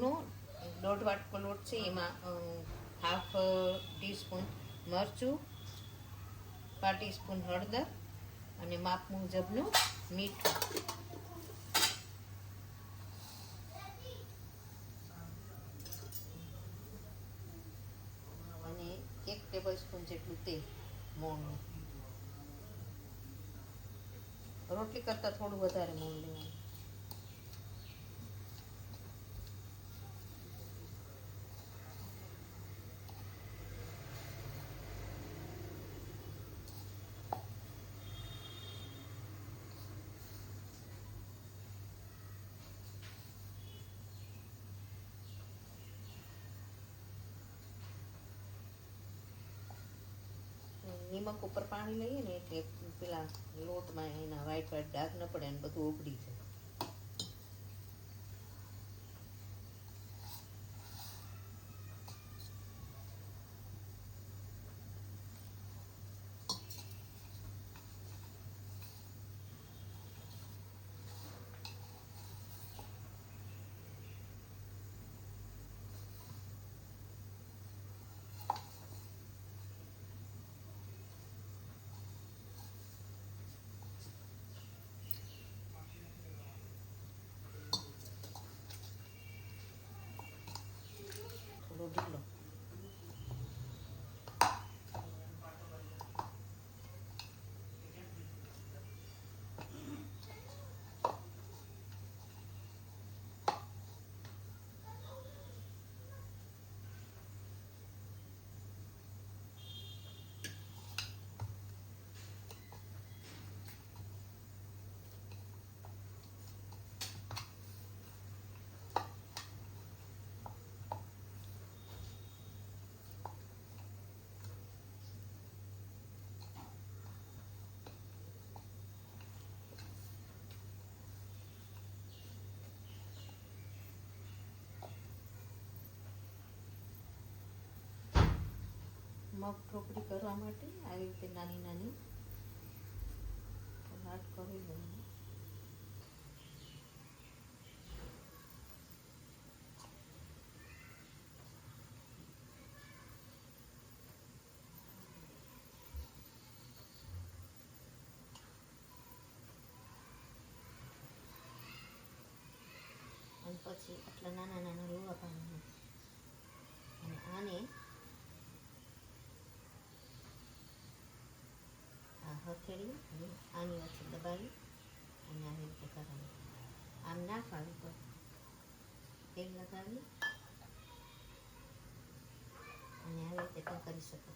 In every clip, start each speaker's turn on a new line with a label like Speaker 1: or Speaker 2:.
Speaker 1: ઘઉંનો 1.5 વાટકો લોટ છે, એમાં હાફ ટીસ્પૂન મરચું, 1 ટીસ્પૂન હળદર અને માપ મુજબનું મીઠું. અને 1 ટેબલસ્પૂન જેટલું તેલ મોણનું. રોટલી કરતાં થોડું વધારે મોણ લેવાનું. નિમક ઉપર પાણી લઈએ ને એટલે પેલા લોટમાં એના વ્હાઈટ ડાઘ ન પડે અને બધું ઉગડી જાય. થોડો ઢીલો. મગ ઢોકળી કરવા માટે આવી રીતે નાની નાની લાટ કરી લઈએ. અને પછી આટલા નાના નાના લોહા પાડવાના અને આને હથેળી અને આની વચ્ચે દબાવી અને આવી રીતે કરવાનું. આમ ના ફાવી તો તેલ લગાવી અને આવી રીતે પણ કરી શકો.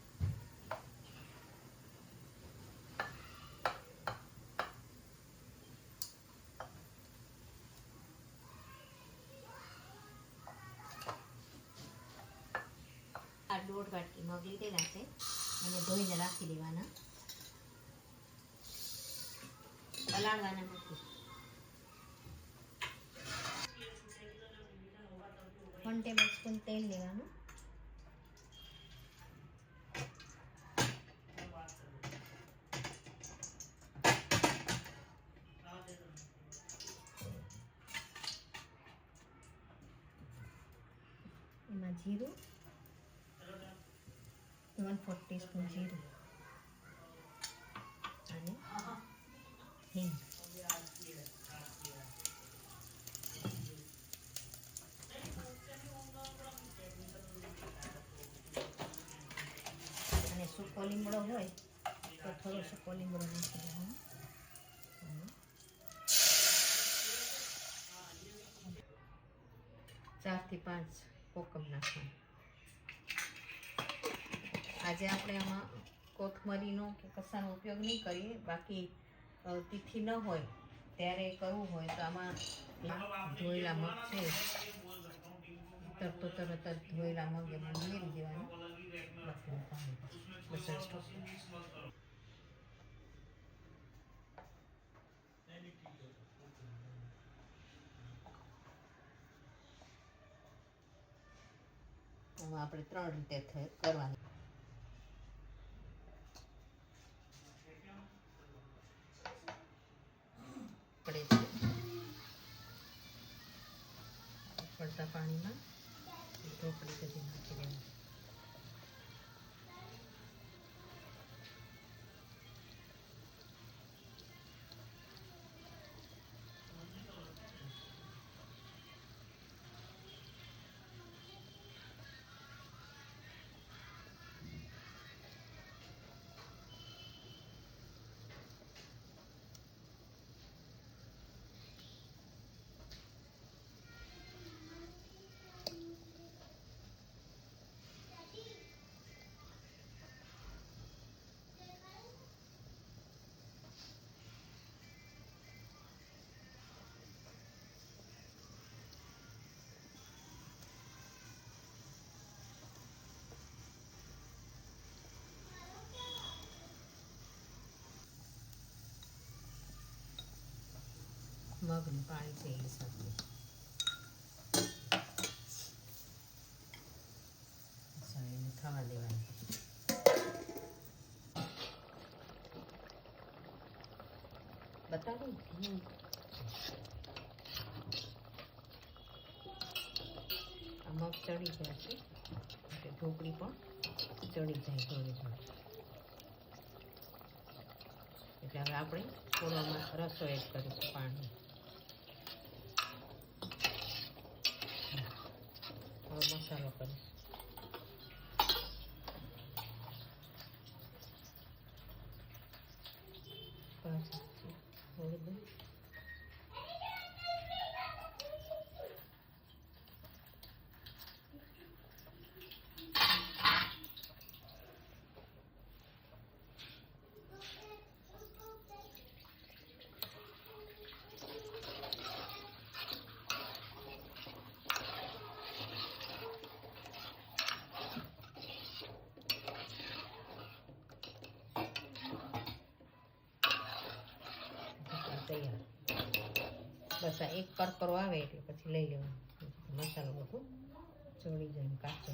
Speaker 1: આ 1.5 વાટકી મગ લીધેલા છે અને ધોઈને રાખી દેવાના. પલાળવાના નથી. 1 ટેબલસ્પૂન તેલ લેવાનું. એમાં જીરું, 1/4 ટીસ્પૂન જીરું અને હિંગ. અને સૂકો લીમડો હોય તો થોડો સૂકો લીમડો નાખી દેવાનો. 4 થી 5 કોકમ નાખવાનું. આજે આપણે આમાં કોથમરીનો કે કશાનો ઉપયોગ નહીં કરીએ. બાકી તિથિ ન હોય ત્યારે કરવું હોય તો આમાં ધોયેલા મગ છે, તરત જ ધોયેલા મગ એમાં ઉમેરી દેવાના. બસ આપણે 3 રીતે કરવાની. પડે છે પડતા પાણીમાં ઢોકળી બધી નાખી દેવાની. મગનું પાણી છે એ સાથે એને થવા દેવાની. બતાવું આ મગ ચડી ગયા છે એટલે ઢોકળી પણ ચડી જાય થોડી થોડી. એટલે હવે આપણે થોડોમાં રસો એડ કરીશું પાણી. હવે મસાલો કરીશું. હળદર, તૈયાર. બસ આ એક કરકરો આવે એટલે પછી લઈ લેવાનું. મસાલો બધો ચડી જાય કાચો.